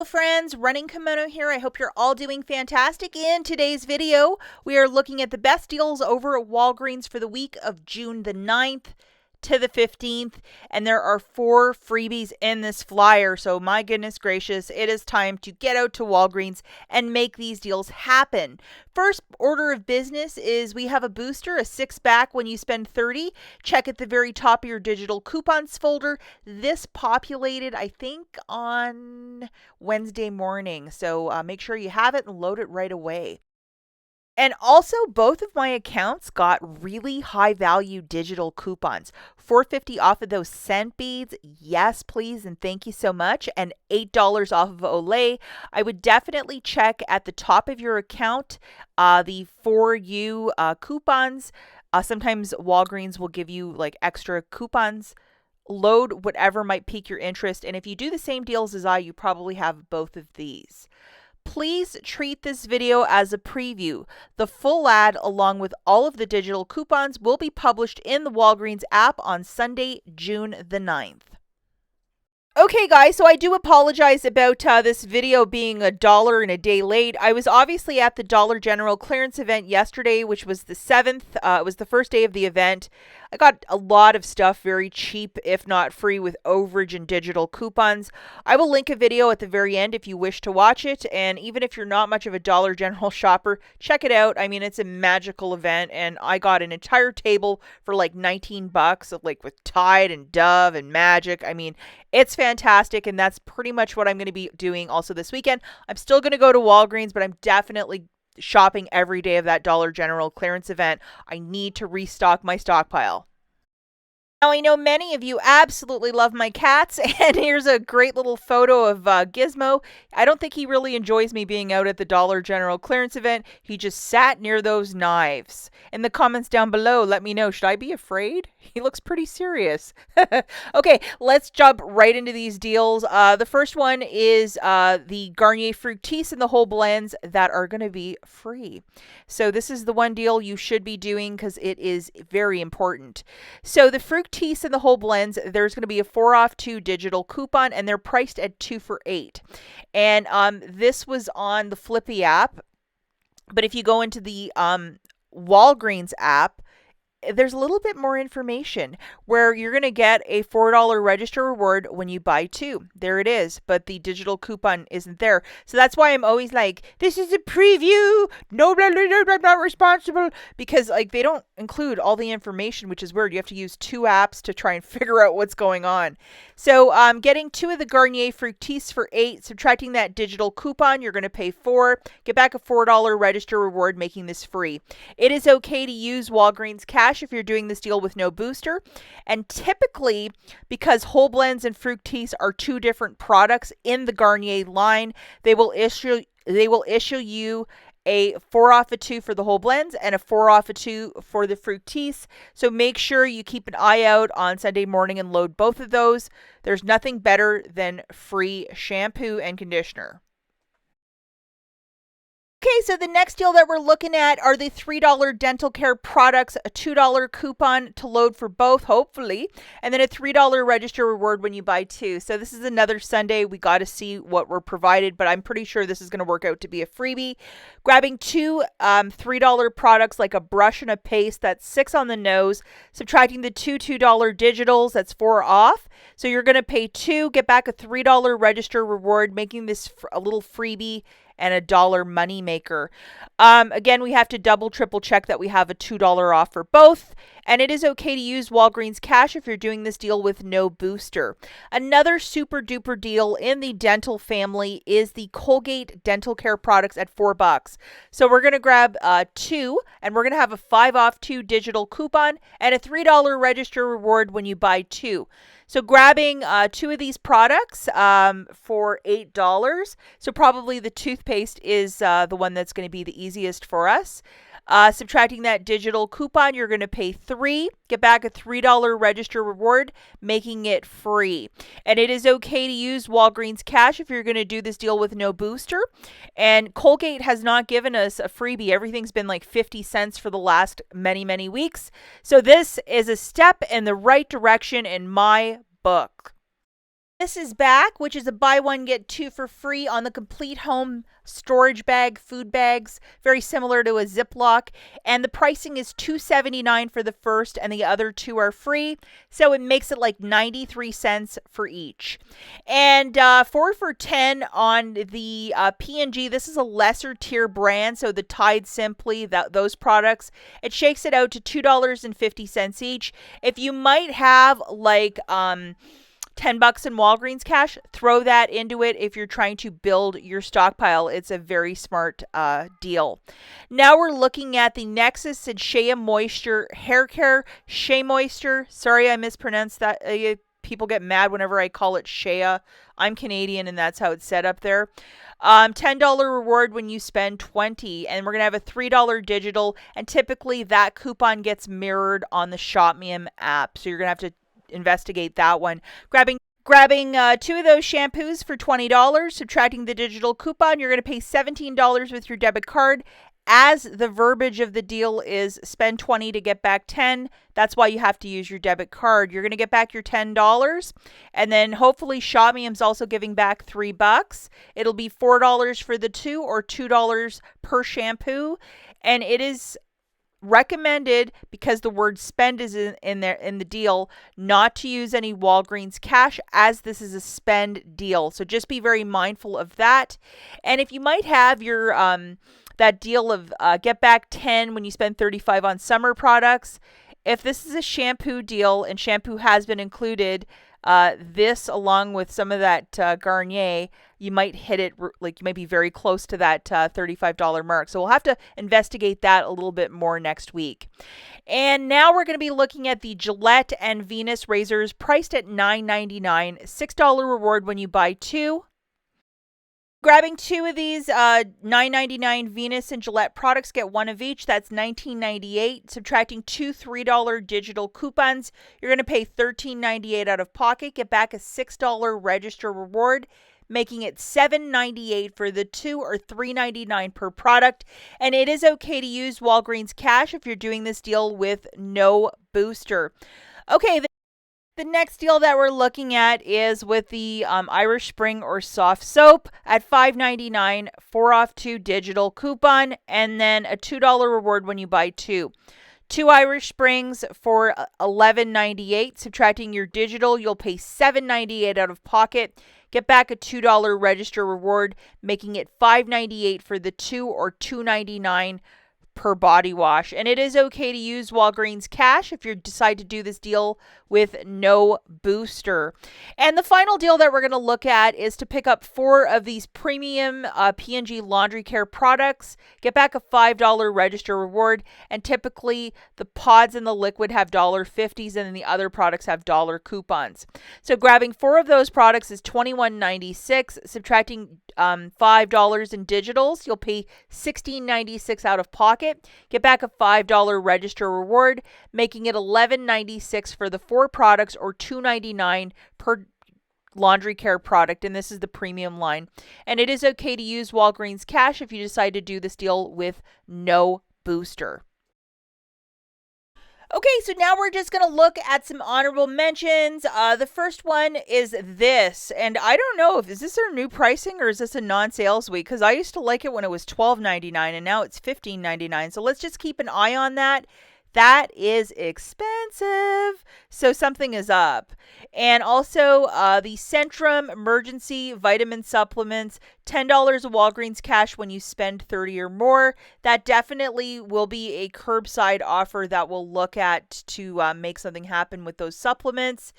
Hello friends, Running Kimono here. I hope you're all doing fantastic. In today's video, we are looking at the best deals over at Walgreens for the week of June the 9th to the 15th, and there are 4 freebies in this flyer. So my goodness gracious, it is time to get out to Walgreens and make these deals happen. First order of business is we have a booster, a 6-pack when you spend $30. Check at the very top of your digital coupons folder. This populated, I think, on Wednesday morning. So make sure you have it and load it right away. And also, both of my accounts got really high value digital coupons. $4.50 off of those scent beads. Yes, please, and thank you so much. And $8 off of Olay. I would definitely check at the top of your account the For You coupons. Sometimes Walgreens will give you like extra coupons. Load whatever might pique your interest. And if you do the same deals as I, you probably have both of these. Please treat this video as a preview. The full ad, along with all of the digital coupons, will be published in the Walgreens app on Sunday, June the 9th. Okay guys, so I do apologize about this video being $1 and a day late. I was obviously at the Dollar General clearance event yesterday, which was the 7th. It was the first day of the event. I got a lot of stuff very cheap, if not free, with overage and digital coupons. I will link a video at the very end if you wish to watch it, and even if you're not much of a Dollar General shopper, check it out. I mean, it's a magical event, and I got an entire table for like $19, like with Tide and Dove and Magic. I mean, it's fantastic, and that's pretty much what I'm going to be doing also this weekend. I'm still going to go to Walgreens, but I'm definitely shopping every day of that Dollar General clearance event. I need to restock my stockpile. Now, I know many of you absolutely love my cats, and here's a great little photo of Gizmo. I don't think he really enjoys me being out at the Dollar General clearance event. He just sat near those knives. In the comments down below, let me know, should I be afraid? He looks pretty serious. Okay, let's jump right into these deals. The first one is the Garnier Fructis and the whole blends that are going to be free. So this is the one deal you should be doing because it is very important. So the Fructis and the whole blends, there's going to be a 4 off 2 digital coupon, and they're priced at 2 for $8. And this was on the Flippy app, but if you go into the Walgreens app, there's a little bit more information where you're going to get a $4 register reward when you buy 2. There it is, but the digital coupon isn't there. So that's why I'm always like, this is a preview. No, I'm not responsible, because like they don't include all the information, which is weird. You have to use 2 apps to try and figure out what's going on. So getting 2 of the Garnier Fructis for $8, subtracting that digital coupon, you're going to pay $4. Get back a $4 register reward, making this free. It is okay to use Walgreens cash if you're doing this deal with no booster. And typically, because whole blends and Fructis are 2 different products in the Garnier line, they will issue you a 4 off of 2 for the whole blends and a 4 off of 2 for the Fructis. So make sure you keep an eye out on Sunday morning and load both of those. There's nothing better than free shampoo and conditioner. Okay, so the next deal that we're looking at are the $3 dental care products, a $2 coupon to load for both, hopefully, and then a $3 register reward when you buy 2. So this is another Sunday. We got to see what we're provided, but I'm pretty sure this is going to work out to be a freebie. Grabbing 2 $3 products like a brush and a paste, that's 6 on the nose. Subtracting the $2 digitals, that's 4 off. So you're going to pay 2, get back a $3 register reward, making this a little freebie and a $1 money maker. Again, we have to double, triple check that we have a $2 off for both. And it is okay to use Walgreens cash if you're doing this deal with no booster. Another super duper deal in the dental family is the Colgate dental care products at $4. So we're going to grab 2, and we're going to have a 5 off 2 digital coupon and a $3 register reward when you buy 2. So grabbing 2 of these products for $8. So probably the toothpaste is the one that's going to be the easiest for us. Subtracting that digital coupon, you're going to pay $3, get back a $3 register reward, making it free. And it is okay to use Walgreens cash if you're going to do this deal with no booster. And Colgate has not given us a freebie. Everything's been like 50 cents for the last many, many weeks. So this is a step in the right direction in my book. This is back, which is a buy one, get two for free on the complete home storage bag, food bags, very similar to a Ziploc. And the pricing is $2.79 for the first, and the other two are free. So it makes it like 93 cents for each. And 4 for 10 on the P&G. This is a lesser tier brand, so the Tide Simply, those products, it shakes it out to $2.50 each. If you might have like $10 in Walgreens cash, throw that into it if you're trying to build your stockpile. It's a very smart deal. Now we're looking at the Nexus and Shea Moisture Hair Care. Shea Moisture. Sorry, I mispronounced that. People get mad whenever I call it Shea. I'm Canadian and that's how it's set up there. $10 reward when you spend $20, and we're going to have a $3 digital, and typically that coupon gets mirrored on the ShopMeum app. So you're going to have to investigate that one. Grabbing two of those shampoos for $20, subtracting the digital coupon, you're going to pay $17 with your debit card. As the verbiage of the deal is spend 20 to get back 10, that's why you have to use your debit card. You're going to get back your $10, and then hopefully ShopMeum's also giving back $3. It'll be $4 for the two, or $2 per shampoo, and it is recommended, because the word spend is in there in the deal, not to use any Walgreens cash, as this is a spend deal. So just be very mindful of that. And if you might have your that deal of get back 10 when you spend 35 on summer products, if this is a shampoo deal and shampoo has been included, this along with some of that Garnier, you might hit it, like you might be very close to that $35 mark. So we'll have to investigate that a little bit more next week. And now we're going to be looking at the Gillette and Venus razors, priced at $9.99, $6 reward when you buy two. Grabbing two of these $9.99 Venus and Gillette products, get one of each. That's $19.98. Subtracting two $3 digital coupons, you're going to pay $13.98 out of pocket. Get back a $6 register reward, making it $7.98 for the two, or $3.99 per product. And it is okay to use Walgreens cash if you're doing this deal with no booster. Okay, the next deal that we're looking at is with the Irish Spring or soft soap at $5.99, 4 off 2 digital coupon, and then a $2 reward when you buy two. Two Irish Springs for $11.98. Subtracting your digital, you'll pay $7.98 out of pocket. Get back a $2 register reward, making it $5.98 for the two, or $2.99 per body wash. And it is okay to use Walgreens cash if you decide to do this deal with no booster. And the final deal that we're going to look at is to pick up 4 of these premium P&G laundry care products. Get back a $5 register reward, and typically the pods and the liquid have $1.50s, and then the other products have dollar coupons. So grabbing 4 of those products is $21.96. Subtracting $5 in digitals, you'll pay $16.96 out of pocket. Get back a $5 register reward, making it $11.96 for the 4 products, or $2.99 per laundry care product, and this is the premium line. And it is okay to use Walgreens cash if you decide to do this deal with no booster. Okay, so now we're just going to look at some honorable mentions. The first one is this, and I don't know if is this their new pricing or is this a non-sales week, because I used to like it when it was $12.99 and now it's $15.99. So let's just keep an eye on that. That is expensive. So something is up. And also the Centrum Emergency Vitamin Supplements, $10 of Walgreens cash when you spend 30 or more. That definitely will be a curbside offer that we'll look at to make something happen with those supplements.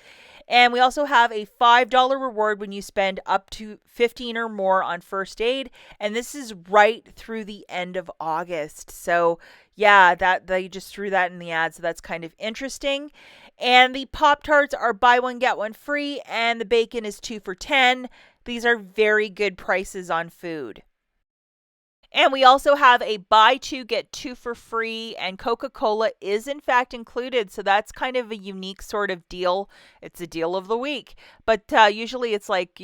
And we also have a $5 reward when you spend up to 15 or more on first aid. And this is right through the end of August. So yeah, that they just threw that in the ad, so that's kind of interesting. And the Pop-Tarts are buy one, get one free, and the bacon is 2 for $10. These are very good prices on food. And we also have a buy 2, get 2 for free, and Coca-Cola is in fact included. So that's kind of a unique sort of deal. It's a deal of the week. But usually it's like,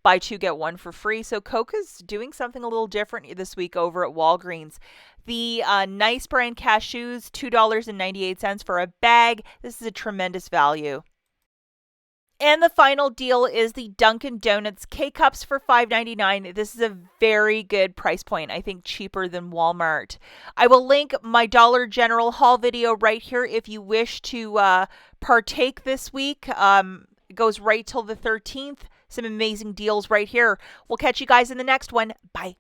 buy 2, get 1 for free. So Coke is doing something a little different this week over at Walgreens. The Nice Brand cashews, $2.98 for a bag. This is a tremendous value. And the final deal is the Dunkin' Donuts K-Cups for $5.99. This is a very good price point. I think cheaper than Walmart. I will link my Dollar General haul video right here if you wish to partake this week. It goes right till the 13th. Some amazing deals right here. We'll catch you guys in the next one. Bye.